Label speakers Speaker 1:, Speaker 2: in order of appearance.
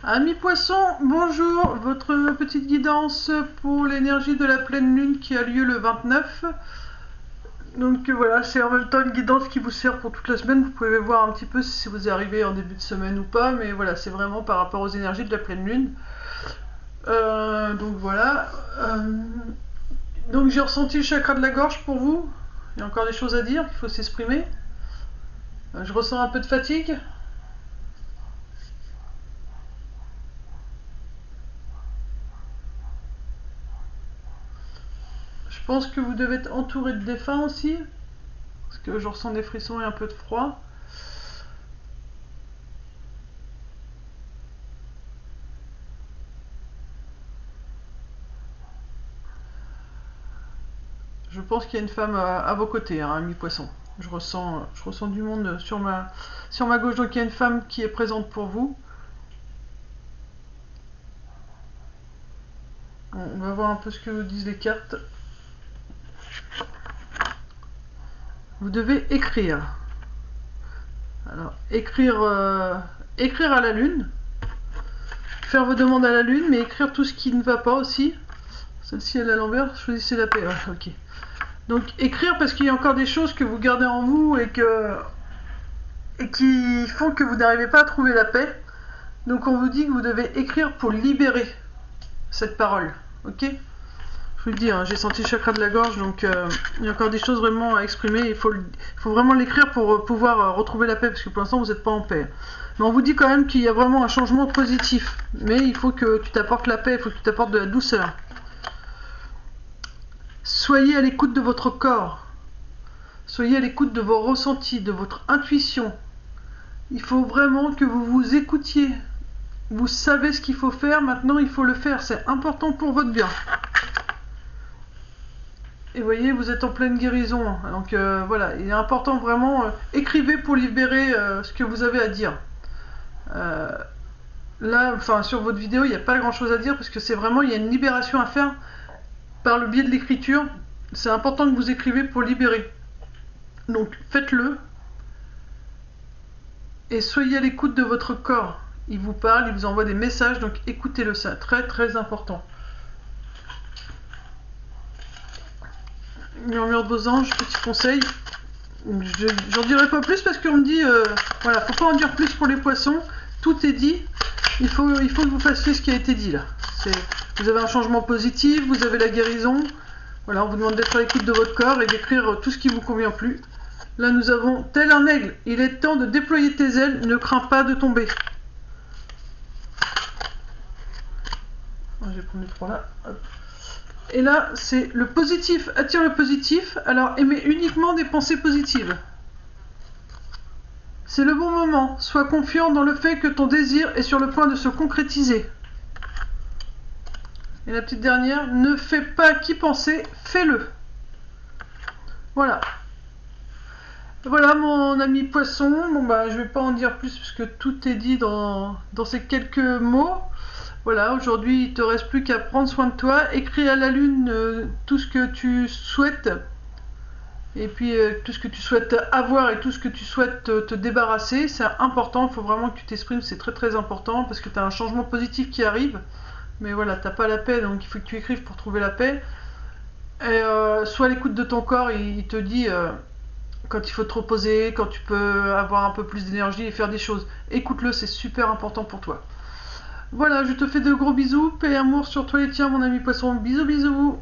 Speaker 1: Amis poissons, bonjour, votre petite guidance pour l'énergie de la pleine lune qui a lieu le 29. Donc voilà, c'est en même temps une guidance qui vous sert pour toute la semaine. Vous pouvez voir un petit peu si vous arrivez en début de semaine ou pas, mais voilà, c'est vraiment par rapport aux énergies de la pleine lune. Donc voilà. Donc j'ai ressenti le chakra de la gorge pour vous. Il y a encore des choses à dire, il faut s'exprimer. Je ressens un peu de fatigue. Je pense que vous devez être entouré de défunts aussi, parce que je ressens des frissons et un peu de froid. Je pense qu'il y a une femme à vos côtés, hein, mi-poisson. Je ressens du monde sur ma gauche, donc il y a une femme qui est présente pour vous. On va voir un peu ce que nous disent les cartes. Vous devez écrire. Alors, écrire à la lune. Faire vos demandes à la lune, mais écrire tout ce qui ne va pas aussi. Celle-ci, elle est à l'envers. Choisissez la paix. Ouais, ok. Donc, écrire parce qu'il y a encore des choses que vous gardez en vous et qui font que vous n'arrivez pas à trouver la paix. Donc, on vous dit que vous devez écrire pour libérer cette parole. Ok ? Je vous le dis, hein, j'ai senti le chakra de la gorge, donc il y a encore des choses vraiment à exprimer. Il faut vraiment l'écrire pour pouvoir retrouver la paix, parce que pour l'instant vous n'êtes pas en paix. Mais on vous dit quand même qu'il y a vraiment un changement positif. Mais il faut que tu t'apportes la paix, il faut que tu t'apportes de la douceur. Soyez à l'écoute de votre corps. Soyez à l'écoute de vos ressentis, de votre intuition. Il faut vraiment que vous vous écoutiez. Vous savez ce qu'il faut faire, maintenant il faut le faire. C'est important pour votre bien. Et vous voyez, vous êtes en pleine guérison. Donc voilà, il est important vraiment, écrivez pour libérer ce que vous avez à dire. Là, enfin sur votre vidéo, il n'y a pas grand chose à dire parce que c'est vraiment, il y a une libération à faire par le biais de l'écriture. C'est important que vous écrivez pour libérer. Donc faites-le. Et soyez à l'écoute de votre corps. Il vous parle, il vous envoie des messages, donc écoutez-le, c'est très très important. Murmure de vos anges, petit conseil. J'en dirai pas plus parce qu'on me dit, voilà, faut pas en dire plus pour les poissons. Tout est dit. Il faut que vous fassiez ce qui a été dit là. Vous avez un changement positif, vous avez la guérison. Voilà, on vous demande d'être à l'écoute de votre corps et d'écrire tout ce qui vous convient plus. Là, nous avons tel un aigle. Il est temps de déployer tes ailes. Ne crains pas de tomber. Je vais prendre les trois là. Hop. Et là, c'est le positif attire le positif, alors aimez uniquement des pensées positives. C'est le bon moment, sois confiant dans le fait que ton désir est sur le point de se concrétiser. Et la petite dernière, ne fais pas qu'y penser, fais-le. Voilà. Voilà mon ami poisson, bon bah je vais pas en dire plus parce que tout est dit dans ces quelques mots. Voilà, aujourd'hui il te reste plus qu'à prendre soin de toi, écris à la lune tout ce que tu souhaites, et puis tout ce que tu souhaites avoir et tout ce que tu souhaites te débarrasser, c'est important, il faut vraiment que tu t'exprimes, c'est très très important, parce que tu as un changement positif qui arrive, mais voilà, t'as pas la paix, donc il faut que tu écrives pour trouver la paix, et sois à l'écoute de ton corps, il te dit quand il faut te reposer, quand tu peux avoir un peu plus d'énergie et faire des choses, écoute-le, c'est super important pour toi. Voilà, je te fais de gros bisous, paix et amour sur toi et tiens mon ami poisson, bisous bisous.